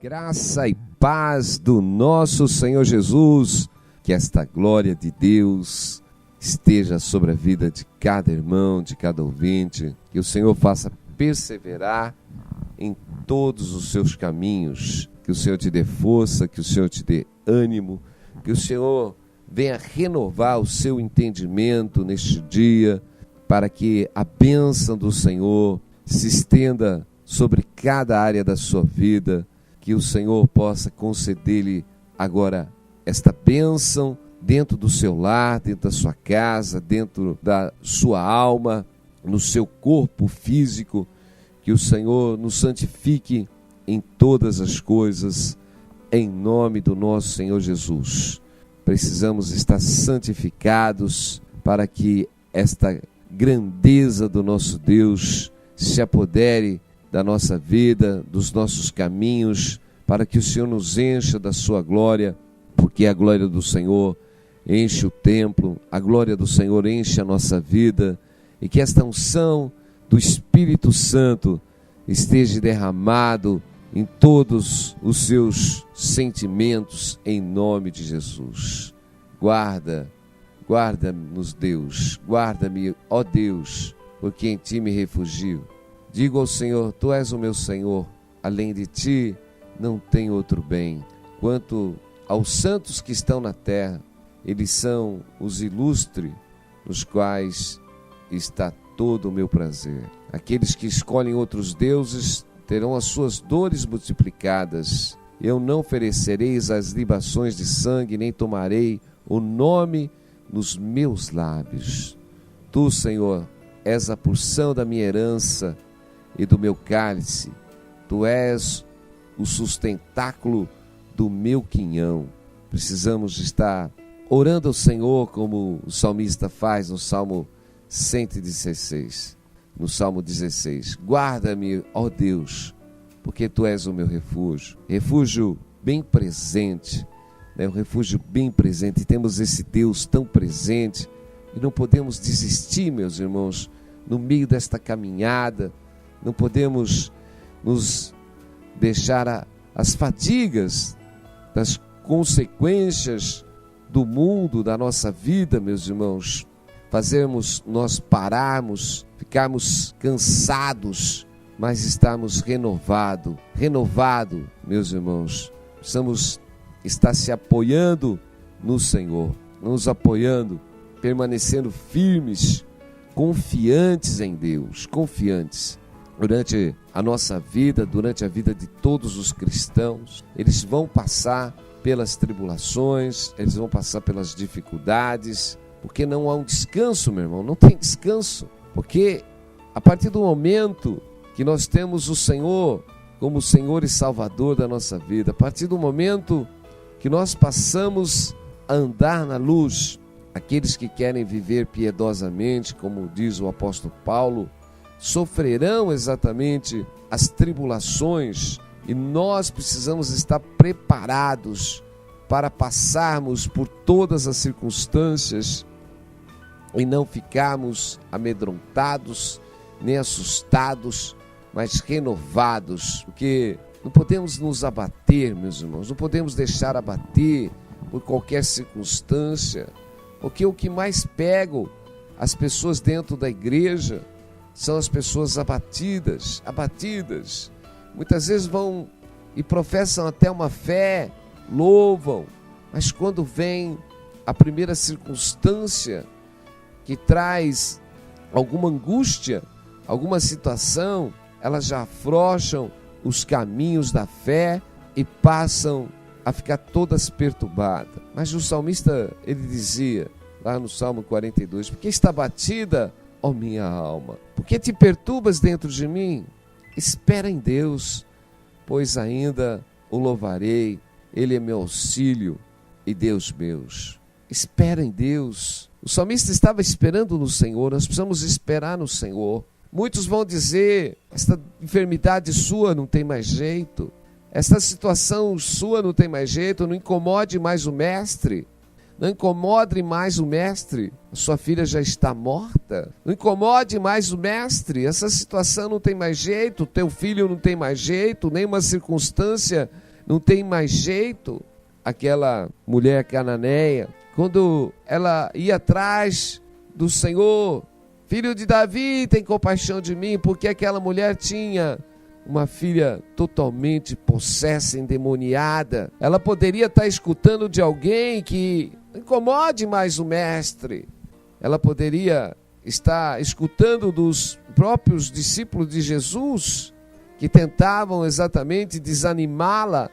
Graça e paz do nosso Senhor Jesus, que esta glória de Deus esteja sobre a vida de cada irmão, de cada ouvinte, que o Senhor faça perseverar em todos os seus caminhos, que o Senhor te dê força, que o Senhor te dê ânimo, que o Senhor venha renovar o seu entendimento neste dia, para que a bênção do Senhor se estenda sobre cada área da sua vida, que o Senhor possa conceder-lhe agora esta bênção dentro do seu lar, dentro da sua casa, dentro da sua alma, no seu corpo físico, que o Senhor nos santifique em todas as coisas, em nome do nosso Senhor Jesus. Precisamos estar santificados para que esta grandeza do nosso Deus se apodere da nossa vida, dos nossos caminhos, para que o Senhor nos encha da sua glória, porque a glória do Senhor enche o templo, a glória do Senhor enche a nossa vida, e que esta unção do Espírito Santo esteja derramado em todos os seus sentimentos, em nome de Jesus. Guarda-nos, Deus, guarda-me, ó Deus, porque em Ti me refugio. Digo ao Senhor, Tu és o meu Senhor, além de Ti não tem outro bem. Quanto aos santos que estão na terra, eles são os ilustres, nos quais está todo o meu prazer. Aqueles que escolhem outros deuses terão as suas dores multiplicadas. Eu não oferecerei as libações de sangue, nem tomarei o nome nos meus lábios. Tu, Senhor, és a porção da minha herança e do meu cálice. Tu és o sustentáculo do meu quinhão. Precisamos estar orando ao Senhor como o salmista faz no Salmo 116. No Salmo 16, guarda-me, ó Deus, porque Tu és o meu refúgio. Refúgio bem presente, né? Um refúgio bem presente. E temos esse Deus tão presente e não podemos desistir, meus irmãos, no meio desta caminhada. Não podemos nos deixar as fadigas das consequências do mundo, da nossa vida, meus irmãos, nós pararmos, ficarmos cansados, mas estarmos renovados, meus irmãos. Precisamos estar se apoiando no Senhor, nos apoiando, permanecendo firmes, confiantes em Deus, confiantes. Durante a nossa vida, durante a vida de todos os cristãos, eles vão passar pelas tribulações, eles vão passar pelas dificuldades, porque não há um descanso, meu irmão, não tem descanso, porque a partir do momento que nós temos o Senhor como Senhor e Salvador da nossa vida, a partir do momento que nós passamos a andar na luz, aqueles que querem viver piedosamente, como diz o apóstolo Paulo, sofrerão exatamente as tribulações, e nós precisamos estar preparados para passarmos por todas as circunstâncias e não ficarmos amedrontados, nem assustados, mas renovados, porque não podemos nos abater, meus irmãos, não podemos deixar abater por qualquer circunstância, porque o que mais pega as pessoas dentro da igreja são as pessoas abatidas. Muitas vezes vão e professam até uma fé, louvam, mas quando vem a primeira circunstância que traz alguma angústia, alguma situação, elas já afrouxam os caminhos da fé e passam a ficar todas perturbadas. Mas o salmista, ele dizia, lá no Salmo 42, porque está abatida, ó minha alma, porque te perturbas dentro de mim? Espera em Deus, pois ainda o louvarei, Ele é meu auxílio e Deus meus. Espera em Deus. O salmista estava esperando no Senhor, nós precisamos esperar no Senhor. Muitos vão dizer, esta enfermidade sua não tem mais jeito, esta situação sua não tem mais jeito, não incomode mais o mestre. Não incomode mais o mestre, a sua filha já está morta. Não incomode mais o mestre, essa situação não tem mais jeito, teu filho não tem mais jeito, nenhuma circunstância não tem mais jeito. Aquela mulher cananeia, quando ela ia atrás do Senhor, filho de Davi, tem compaixão de mim, porque aquela mulher tinha uma filha totalmente possessa, endemoniada. Ela poderia estar escutando de alguém que incomode mais o mestre. Ela poderia estar escutando dos próprios discípulos de Jesus, que tentavam exatamente desanimá-la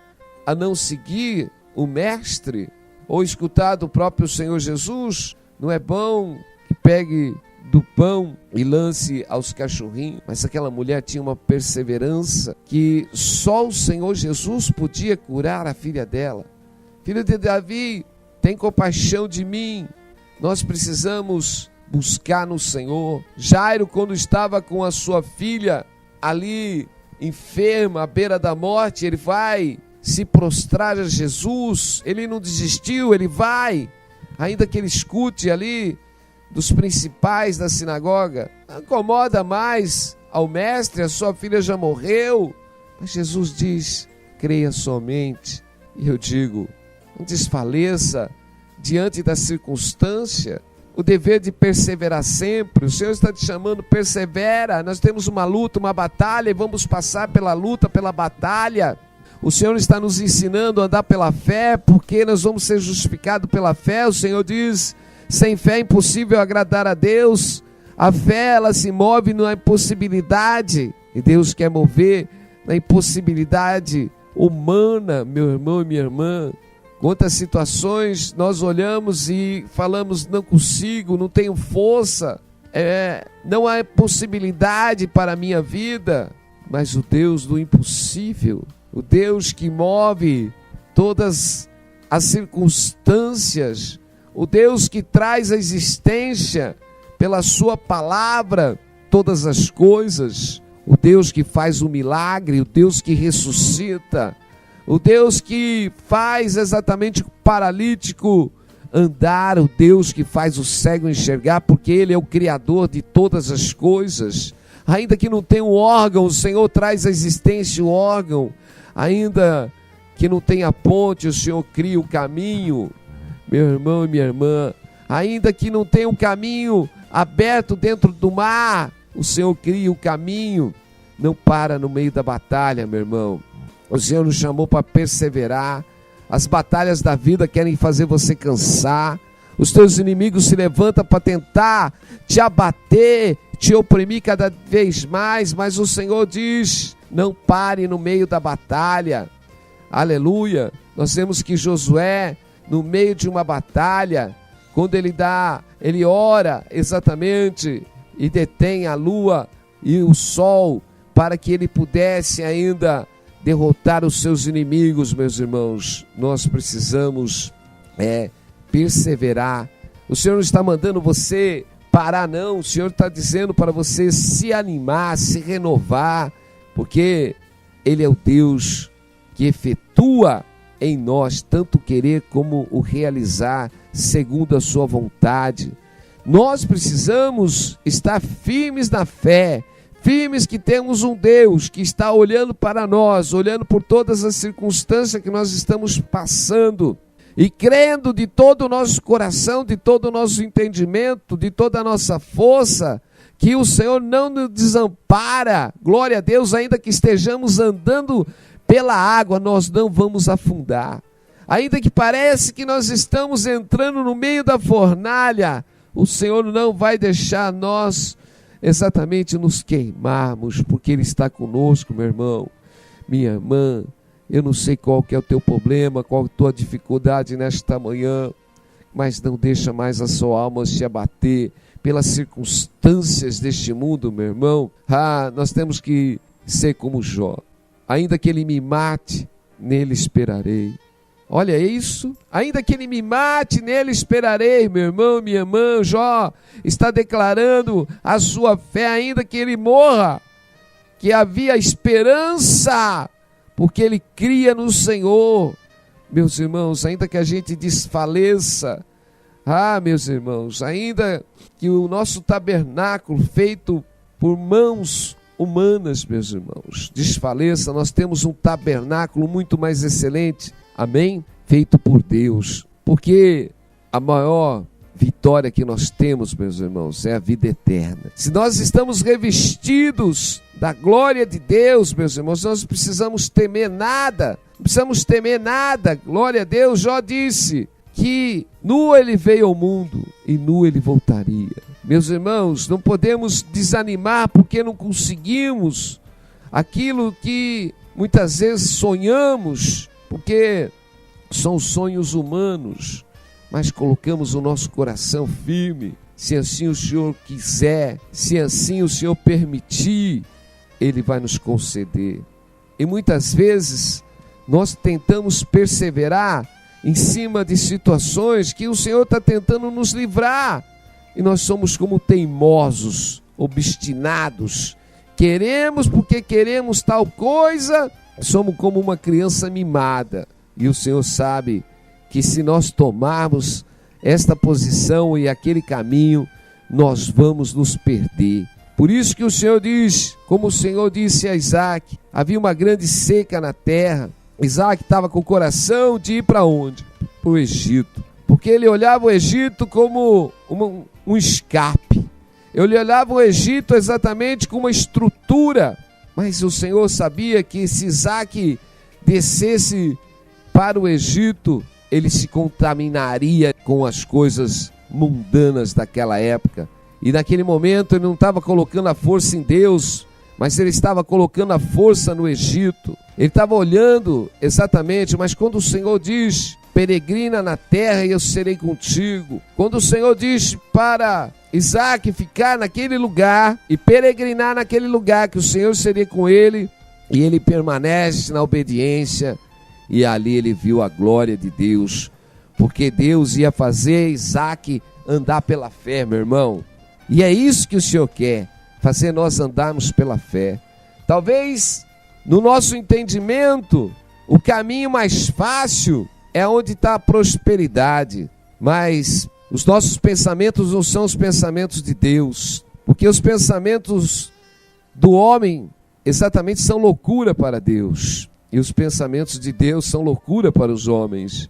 a não seguir o mestre, ou escutar do próprio Senhor Jesus: não é bom que pegue do pão e lance aos cachorrinhos. Mas aquela mulher tinha uma perseverança que só o Senhor Jesus podia curar a filha dela. Filho de Davi, tem compaixão de mim. Nós precisamos buscar no Senhor. Jairo, quando estava com a sua filha ali enferma, à beira da morte, ele vai se prostrar a Jesus. Ele não desistiu, ele vai, ainda que ele escute ali dos principais da sinagoga: não incomoda mais ao mestre, a sua filha já morreu. Mas Jesus diz: creia somente. E eu digo, não desfaleça diante da circunstância. O dever de perseverar sempre. O Senhor está te chamando, persevera. Nós temos uma luta, uma batalha, e vamos passar pela luta, pela batalha. O Senhor está nos ensinando a andar pela fé, porque nós vamos ser justificados pela fé. O Senhor diz: sem fé é impossível agradar a Deus. A fé, ela se move na impossibilidade, e Deus quer mover na impossibilidade humana, meu irmão e minha irmã. Quantas situações nós olhamos e falamos: não consigo, não tenho força, não há possibilidade para a minha vida. Mas o Deus do impossível, o Deus que move todas as circunstâncias, o Deus que traz à existência pela sua palavra todas as coisas, o Deus que faz o milagre, o Deus que ressuscita, o Deus que faz exatamente o paralítico andar, o Deus que faz o cego enxergar, porque Ele é o Criador de todas as coisas. Ainda que não tenha um órgão, o Senhor traz à existência o órgão. Ainda que não tenha ponte, o Senhor cria o caminho, meu irmão e minha irmã. Ainda que não tenha um caminho aberto dentro do mar, o Senhor cria o caminho. Não para no meio da batalha, meu irmão. O Senhor nos chamou para perseverar. As batalhas da vida querem fazer você cansar. Os teus inimigos se levantam para tentar te abater, te oprimir cada vez mais. Mas o Senhor diz: não pare no meio da batalha. Aleluia. Nós vemos que Josué, no meio de uma batalha, quando ele ora exatamente e detém a lua e o sol para que ele pudesse ainda derrotar os seus inimigos. Meus irmãos, nós precisamos perseverar. O Senhor não está mandando você parar, não. O Senhor está dizendo para você se animar, se renovar, porque Ele é o Deus que efetua em nós tanto o querer como o realizar segundo a sua vontade. Nós precisamos estar firmes na fé, firmes que temos um Deus que está olhando para nós, olhando por todas as circunstâncias que nós estamos passando, e crendo de todo o nosso coração, de todo o nosso entendimento, de toda a nossa força, que o Senhor não nos desampara. Glória a Deus, ainda que estejamos andando pela água, nós não vamos afundar. Ainda que parece que nós estamos entrando no meio da fornalha, o Senhor não vai deixar nós exatamente nos queimarmos, porque Ele está conosco, meu irmão, minha irmã. Eu não sei qual que é o teu problema, qual a tua dificuldade nesta manhã, mas não deixa mais a sua alma se abater pelas circunstâncias deste mundo, meu irmão. Nós temos que ser como Jó. Ainda que ele me mate, nele esperarei. Olha isso, ainda que ele me mate, nele esperarei, meu irmão, minha irmã. Jó está declarando a sua fé, ainda que ele morra, que havia esperança, porque ele cria no Senhor. Meus irmãos, ainda que a gente desfaleça, meus irmãos, ainda que o nosso tabernáculo feito por mãos humanas, meus irmãos, desfaleça, nós temos um tabernáculo muito mais excelente, amém? Feito por Deus, porque a maior vitória que nós temos, meus irmãos, é a vida eterna. Se nós estamos revestidos da glória de Deus, meus irmãos, nós não precisamos temer nada, não precisamos temer nada. Glória a Deus. Jó disse que nu ele veio ao mundo e nu ele voltaria. Meus irmãos, não podemos desanimar porque não conseguimos aquilo que muitas vezes sonhamos, porque são sonhos humanos, mas colocamos o nosso coração firme. Se assim o Senhor quiser, se assim o Senhor permitir, Ele vai nos conceder. E muitas vezes nós tentamos perseverar em cima de situações que o Senhor está tentando nos livrar, e nós somos como teimosos, obstinados, queremos porque queremos tal coisa, somos como uma criança mimada, e o Senhor sabe que se nós tomarmos esta posição e aquele caminho, nós vamos nos perder. Por isso que o Senhor diz, como o Senhor disse a Isaac, havia uma grande seca na terra. Isaac estava com o coração de ir para onde? Para o Egito. Porque ele olhava o Egito como um escape. Ele olhava o Egito exatamente como uma estrutura. Mas o Senhor sabia que se Isaac descesse para o Egito, ele se contaminaria com as coisas mundanas daquela época. E naquele momento ele não estava colocando a força em Deus, mas ele estava colocando a força no Egito. Ele estava olhando exatamente, mas quando o Senhor diz, peregrina na terra e eu serei contigo. Quando o Senhor diz para Isaac ficar naquele lugar e peregrinar naquele lugar, que o Senhor seria com ele, e ele permanece na obediência, e ali ele viu a glória de Deus, porque Deus ia fazer Isaac andar pela fé, meu irmão. E é isso que o Senhor quer, fazer nós andarmos pela fé. Talvez no nosso entendimento, o caminho mais fácil é onde está a prosperidade, mas os nossos pensamentos não são os pensamentos de Deus, porque os pensamentos do homem exatamente são loucura para Deus, e os pensamentos de Deus são loucura para os homens.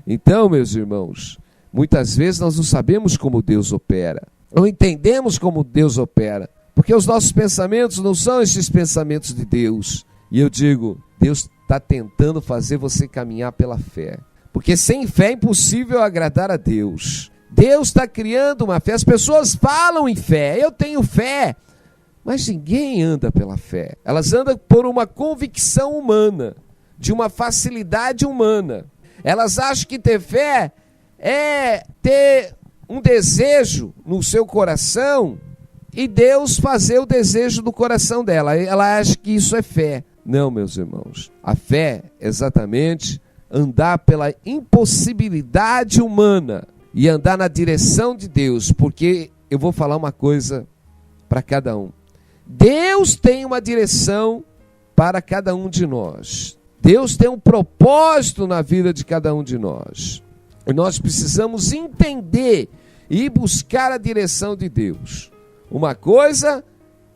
Então, meus irmãos, muitas vezes nós não sabemos como Deus opera, não entendemos como Deus opera, porque os nossos pensamentos não são esses pensamentos de Deus. E eu digo, Deus está tentando fazer você caminhar pela fé, porque sem fé é impossível agradar a Deus. Deus está criando uma fé. As pessoas falam em fé, eu tenho fé, mas ninguém anda pela fé. Elas andam por uma convicção humana, de uma facilidade humana. Elas acham que ter fé é ter um desejo no seu coração e Deus fazer o desejo do coração dela. Ela acha que isso é fé. Não, meus irmãos. A fé é exatamente andar pela impossibilidade humana e andar na direção de Deus, porque eu vou falar uma coisa para cada um. Deus tem uma direção para cada um de nós. Deus tem um propósito na vida de cada um de nós. E nós precisamos entender e buscar a direção de Deus. Uma coisa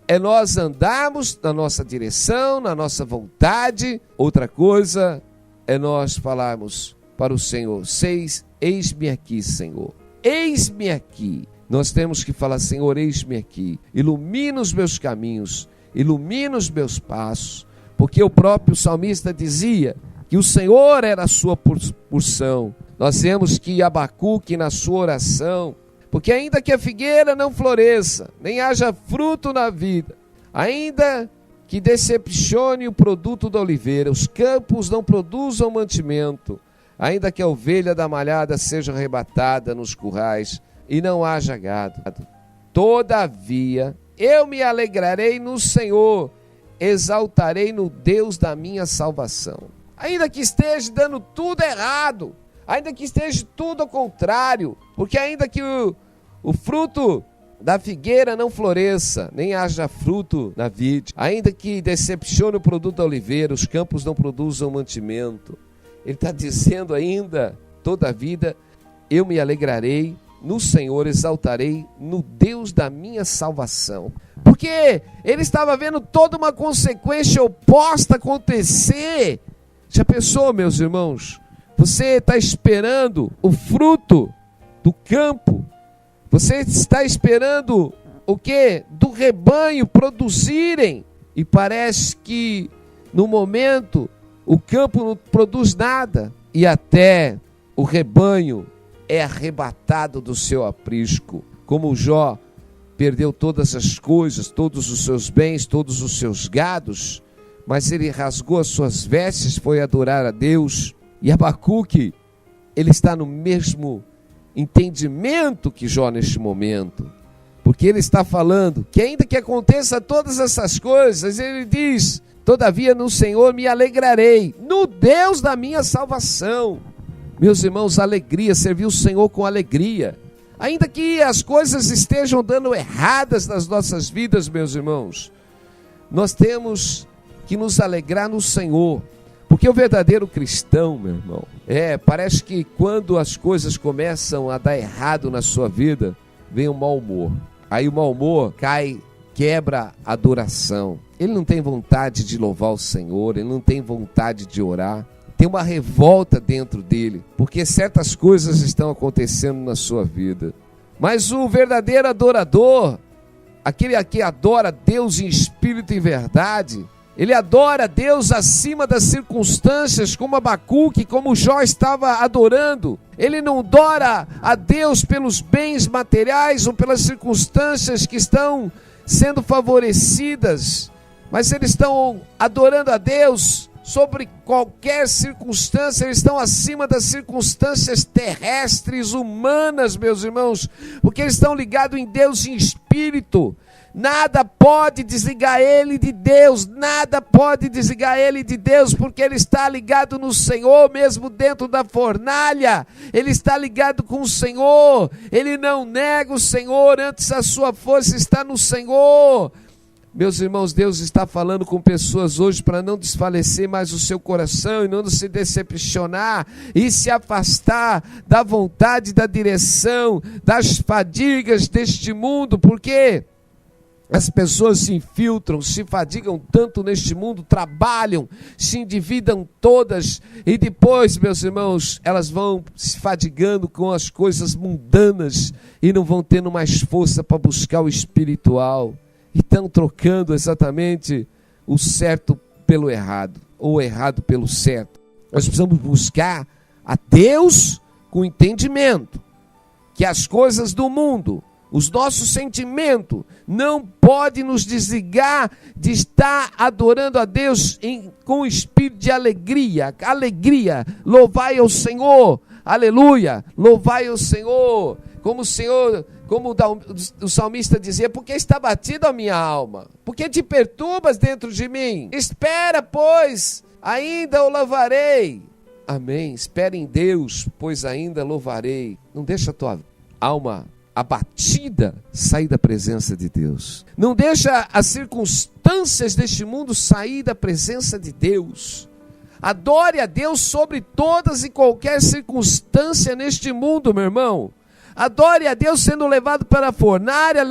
é nós andarmos na nossa direção, na nossa vontade. Outra coisa é nós falarmos para o Senhor, eis-me aqui, Senhor. Eis-me aqui. Nós temos que falar, Senhor, eis-me aqui. Ilumina os meus caminhos, ilumina os meus passos. Porque o próprio salmista dizia que o Senhor era a sua porção. Nós vemos que Abacuque, na sua oração, porque ainda que a figueira não floresça, nem haja fruto na vida, ainda que decepcione o produto da oliveira, os campos não produzam mantimento, ainda que a ovelha da malhada seja arrebatada nos currais e não haja gado, todavia eu me alegrarei no Senhor, exaltarei no Deus da minha salvação. Ainda que esteja dando tudo errado, ainda que esteja tudo ao contrário, porque ainda que o fruto da figueira não floresça, nem haja fruto na vide, ainda que decepcione o produto da oliveira, os campos não produzam mantimento. Ele está dizendo ainda, toda a vida, eu me alegrarei no Senhor exaltarei, no Deus da minha salvação. Porque ele estava vendo toda uma consequência oposta acontecer. Já pensou, meus irmãos? Você está esperando o fruto do campo. Você está esperando o quê? Do rebanho produzirem. E parece que no momento o campo não produz nada. E até o rebanho é arrebatado do seu aprisco. Como Jó perdeu todas as coisas, todos os seus bens, todos os seus gados, mas ele rasgou as suas vestes, foi adorar a Deus. E Abacuque, ele está no mesmo entendimento que Jó neste momento, porque ele está falando que ainda que aconteça todas essas coisas, ele diz: todavia no Senhor me alegrarei, no Deus da minha salvação. Meus irmãos, alegria, servir o Senhor com alegria. Ainda que as coisas estejam dando erradas nas nossas vidas, meus irmãos, nós temos que nos alegrar no Senhor. Porque o verdadeiro cristão, meu irmão, parece que quando as coisas começam a dar errado na sua vida, vem o mau humor. Aí o mau humor cai, quebra a adoração. Ele não tem vontade de louvar o Senhor, ele não tem vontade de orar. Tem uma revolta dentro dele, porque certas coisas estão acontecendo na sua vida. Mas o verdadeiro adorador, aquele que adora Deus em espírito e verdade, ele adora Deus acima das circunstâncias, como Abacuque, como Jó estava adorando. Ele não adora a Deus pelos bens materiais ou pelas circunstâncias que estão sendo favorecidas, mas eles estão adorando a Deus sobre qualquer circunstância. Eles estão acima das circunstâncias terrestres, humanas, meus irmãos, porque eles estão ligados em Deus em espírito. Nada pode desligar ele de Deus, nada pode desligar ele de Deus, porque ele está ligado no Senhor, mesmo dentro da fornalha, ele está ligado com o Senhor, ele não nega o Senhor, antes a sua força está no Senhor. Meus irmãos, Deus está falando com pessoas hoje para não desfalecer mais o seu coração e não se decepcionar e se afastar da vontade, da direção, das fadigas deste mundo, porque as pessoas se infiltram, se fadigam tanto neste mundo, trabalham, se endividam todas e depois, meus irmãos, elas vão se fadigando com as coisas mundanas e não vão tendo mais força para buscar o espiritual. E estão trocando exatamente o certo pelo errado, ou o errado pelo certo. Nós precisamos buscar a Deus com entendimento, que as coisas do mundo, os nossos sentimentos, não podem nos desligar de estar adorando a Deus com espírito de alegria. Alegria, louvai ao Senhor, aleluia, louvai ao Senhor. Como o Senhor, como o salmista dizia: porque está batida a minha alma? Porque te perturbas dentro de mim? Espera, pois, ainda o louvarei. Amém. Espera em Deus, pois ainda louvarei. Não deixa a tua alma abatida sair da presença de Deus. Não deixa as circunstâncias deste mundo sair da presença de Deus. Adore a Deus sobre todas e qualquer circunstância neste mundo, meu irmão. Adore a Deus sendo levado para a fornalha,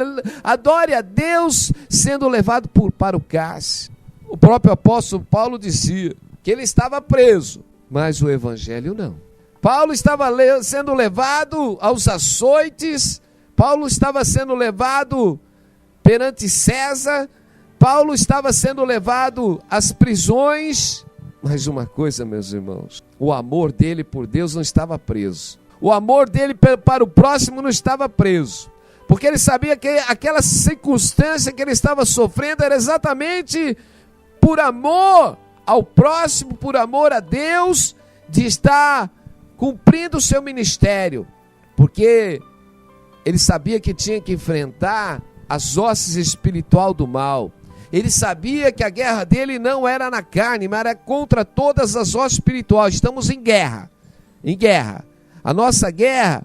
adore a Deus sendo levado para o cárcere. O próprio apóstolo Paulo dizia que ele estava preso, mas o evangelho não. Paulo estava sendo levado aos açoites, Paulo estava sendo levado perante César, Paulo estava sendo levado às prisões. Mas uma coisa, meus irmãos, o amor dele por Deus não estava preso. O amor dele para o próximo não estava preso, porque ele sabia que aquela circunstância que ele estava sofrendo era exatamente por amor ao próximo, por amor a Deus, de estar cumprindo o seu ministério, porque ele sabia que tinha que enfrentar as hostes espiritual do mal. Ele sabia que a guerra dele não era na carne, mas era contra todas as hostes espirituais. Estamos em guerra, em guerra. A nossa guerra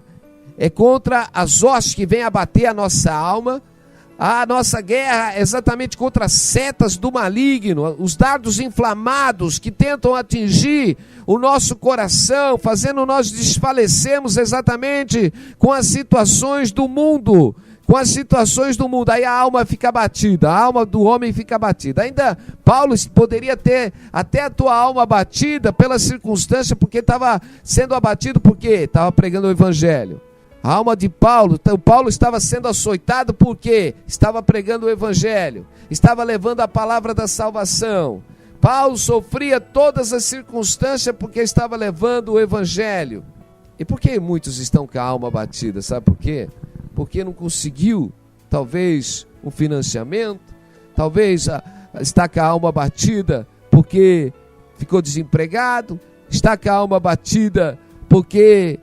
é contra as hostes que vêm abater a nossa alma, A nossa guerra é exatamente contra as setas do maligno, os dardos inflamados que tentam atingir o nosso coração, fazendo nós desfalecermos exatamente com as situações do mundo. Aí a alma fica abatida, a alma do homem fica abatida. Ainda Paulo poderia ter até a tua alma abatida pela circunstância, porque estava sendo abatido porque estava pregando o evangelho. A alma de Paulo estava sendo açoitado porque estava pregando o evangelho, estava levando a palavra da salvação. Paulo sofria todas as circunstâncias porque estava levando o evangelho. E por que muitos estão com a alma abatida? Sabe por quê? Porque não conseguiu, talvez, um financiamento, talvez está com a alma abatida porque ficou desempregado, está com a alma abatida porque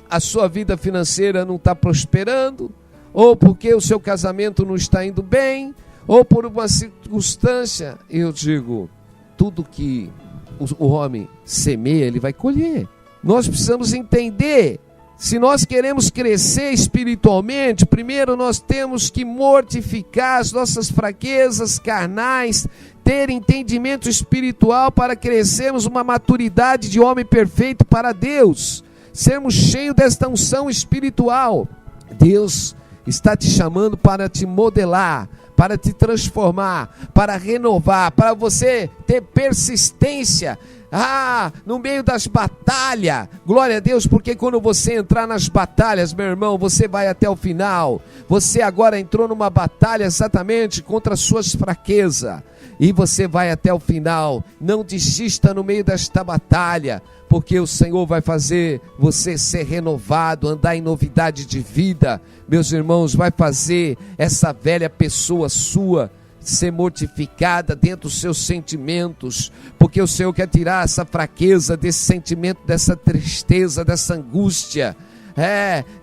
a sua vida financeira não está prosperando, ou porque o seu casamento não está indo bem, ou por uma circunstância. Eu digo, tudo que o homem semeia, ele vai colher. Nós precisamos entender, se nós queremos crescer espiritualmente, primeiro nós temos que mortificar as nossas fraquezas carnais, ter entendimento espiritual para crescermos uma maturidade de homem perfeito para Deus, sermos cheios desta unção espiritual. Deus está te chamando para te modelar, para te transformar, para renovar, para você ter persistência no meio das batalhas. Glória a Deus, porque quando você entrar nas batalhas, meu irmão, você vai até o final. Você agora entrou numa batalha exatamente contra as suas fraquezas, e você vai até o final. Não desista no meio desta batalha, porque o Senhor vai fazer você ser renovado, andar em novidade de vida. Meus irmãos, vai fazer essa velha pessoa sua ser mortificada dentro dos seus sentimentos, porque o Senhor quer tirar essa fraqueza, desse sentimento, dessa tristeza, dessa angústia.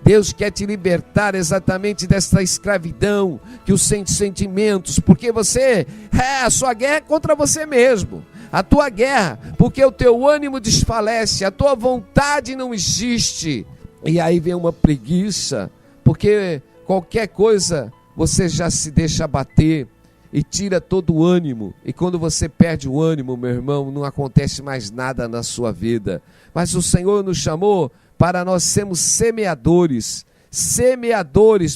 Deus quer te libertar exatamente dessa escravidão, que os sentimentos, porque a sua guerra é contra você mesmo, a tua guerra, porque o teu ânimo desfalece, a tua vontade não existe, e aí vem uma preguiça, porque qualquer coisa você já se deixa abater, e tira todo o ânimo, e quando você perde o ânimo, meu irmão, não acontece mais nada na sua vida. Mas o Senhor nos chamou para nós sermos semeadores,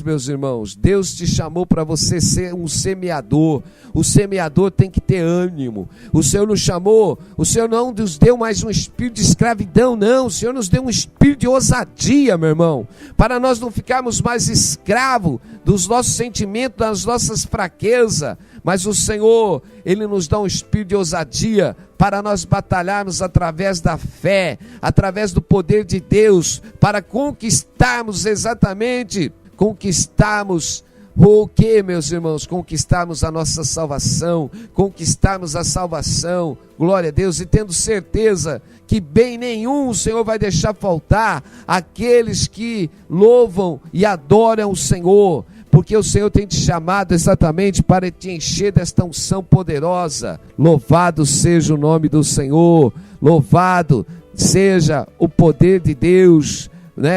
meus irmãos. Deus te chamou para você ser um semeador. O semeador tem que ter ânimo. O Senhor nos chamou, o Senhor não nos deu mais um espírito de escravidão, não. O Senhor nos deu um espírito de ousadia, meu irmão, para nós não ficarmos mais escravos dos nossos sentimentos, das nossas fraquezas. Mas o Senhor, Ele nos dá um espírito de ousadia para nós batalharmos através da fé, através do poder de Deus, para conquistarmos o que, meus irmãos? Conquistarmos a nossa salvação, conquistarmos a salvação, glória a Deus, e tendo certeza que bem nenhum o Senhor vai deixar faltar aqueles que louvam e adoram o Senhor, porque o Senhor tem te chamado exatamente para te encher desta unção poderosa. Louvado seja o nome do Senhor, louvado seja o poder de Deus,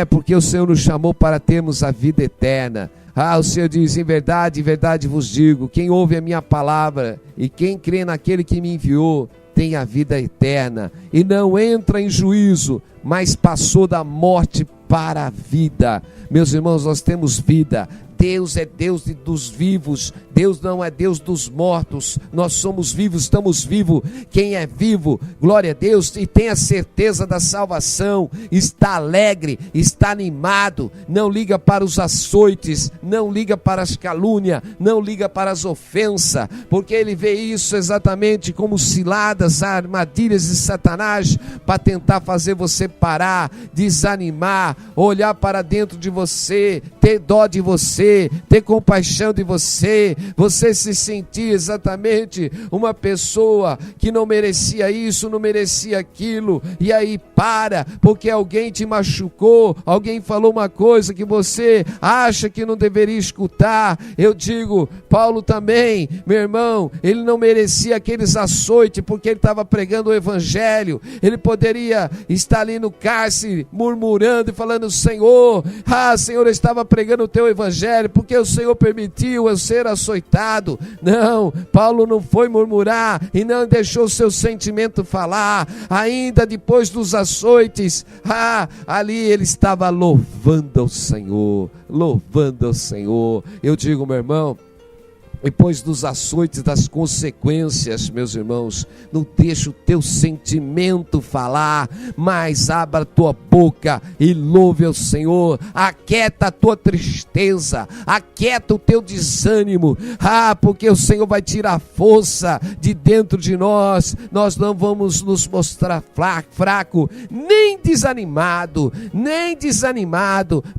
porque o Senhor nos chamou para termos a vida eterna. O Senhor diz, em verdade vos digo, quem ouve a minha palavra e quem crê naquele que me enviou, tem a vida eterna, e não entra em juízo, mas passou da morte para a vida. Meus irmãos, nós temos vida. Deus é Deus dos vivos, Deus não é Deus dos mortos. Nós somos vivos, estamos vivos. Quem é vivo, glória a Deus, e tem a certeza da salvação, está alegre, está animado, não liga para os açoites, não liga para as calúnias, não liga para as ofensas, porque ele vê isso exatamente como ciladas, armadilhas de Satanás, para tentar fazer você parar, desanimar, olhar para dentro de você, ter dó de você, ter compaixão de você, você se sentir exatamente uma pessoa que não merecia isso, não merecia aquilo, e aí porque alguém te machucou, alguém falou uma coisa que você acha que não deveria escutar. Eu digo, Paulo também, meu irmão, ele não merecia aqueles açoites, porque ele estava pregando o evangelho. Ele poderia estar ali no cárcere murmurando e falando, Senhor, eu estava pregando o teu evangelho, miséria, porque o Senhor permitiu eu ser açoitado. Não, Paulo não foi murmurar e não deixou seu sentimento falar. Ainda depois dos açoites, ali ele estava louvando ao Senhor, louvando ao Senhor. Eu digo, meu irmão, depois dos açoites, das consequências, meus irmãos, não deixa o teu sentimento falar, mas abra a tua boca e louve ao Senhor. Aquieta a tua tristeza, aquieta o teu desânimo, porque o Senhor vai tirar força de dentro de nós. Nós não vamos nos mostrar fraco, nem desanimado,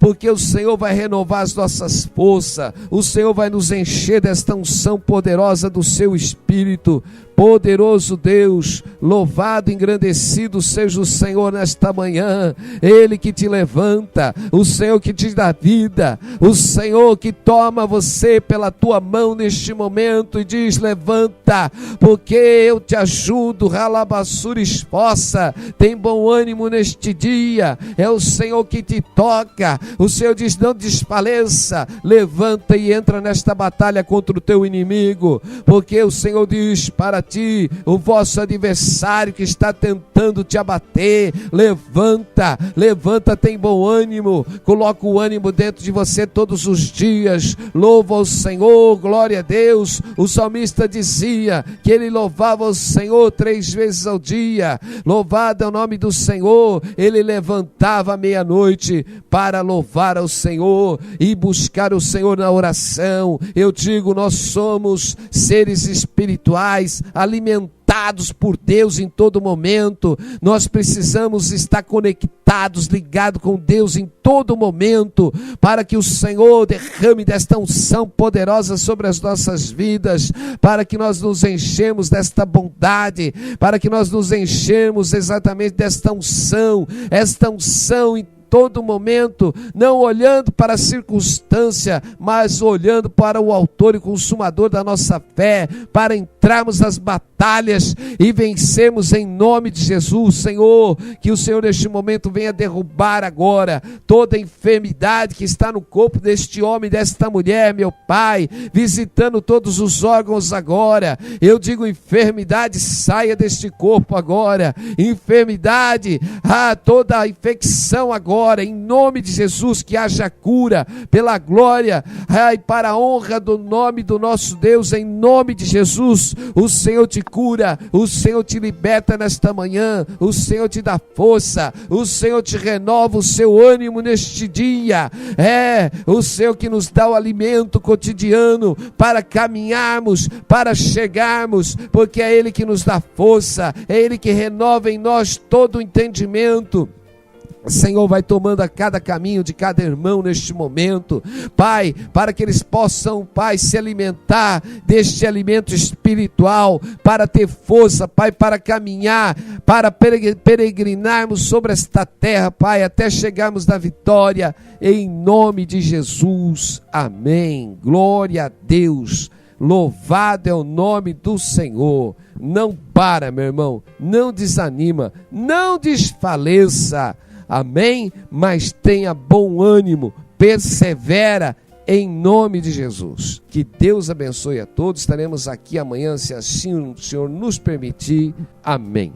porque o Senhor vai renovar as nossas forças, o Senhor vai nos encher desta unção poderosa do seu Espírito. Poderoso Deus, louvado e engrandecido seja o Senhor nesta manhã. Ele que te levanta, o Senhor que te dá vida, o Senhor que toma você pela tua mão neste momento e diz: levanta, porque eu te ajudo. Ralabassura, esforça, tem bom ânimo neste dia. É o Senhor que te toca. O Senhor diz: não desfaleça, levanta e entra nesta batalha contra o teu inimigo, porque o Senhor diz para ti, o vosso adversário que está tentando te abater, levanta, tem bom ânimo, coloca o ânimo dentro de você todos os dias, louva ao Senhor, glória a Deus. O salmista dizia que ele louvava o Senhor 3 vezes ao dia, louvado é o nome do Senhor. Ele levantava à meia-noite para louvar ao Senhor e buscar o Senhor na oração. Eu digo, nós somos seres espirituais, alimentados por Deus em todo momento. Nós precisamos estar conectados, ligados com Deus em todo momento, para que o Senhor derrame desta unção poderosa sobre as nossas vidas, para que nós nos enchemos desta bondade, para que nós nos enchemos exatamente desta unção, esta unção em todo momento, não olhando para a circunstância, mas olhando para o autor e consumador da nossa fé, para entrarmos nas batalhas e vencermos em nome de Jesus. Senhor, que o Senhor neste momento venha derrubar agora toda enfermidade que está no corpo deste homem, desta mulher, meu Pai, visitando todos os órgãos agora. Eu digo, enfermidade, saia deste corpo agora, enfermidade, toda a infecção agora, em nome de Jesus, que haja cura, pela glória e para a honra do nome do nosso Deus. Em nome de Jesus, o Senhor te cura, o Senhor te liberta nesta manhã, o Senhor te dá força, o Senhor te renova o seu ânimo neste dia. É o Senhor que nos dá o alimento cotidiano para caminharmos, para chegarmos, porque é Ele que nos dá força, é Ele que renova em nós todo o entendimento. O Senhor vai tomando a cada caminho de cada irmão neste momento, Pai, para que eles possam, Pai, se alimentar deste alimento espiritual, para ter força, Pai, para caminhar, para peregrinarmos sobre esta terra, Pai, até chegarmos na vitória, em nome de Jesus. Amém. Glória a Deus. Louvado é o nome do Senhor. Não para, meu irmão, não desanima, não desfaleça. Amém? Mas tenha bom ânimo, persevera em nome de Jesus. Que Deus abençoe a todos. Estaremos aqui amanhã, se assim o Senhor nos permitir. Amém.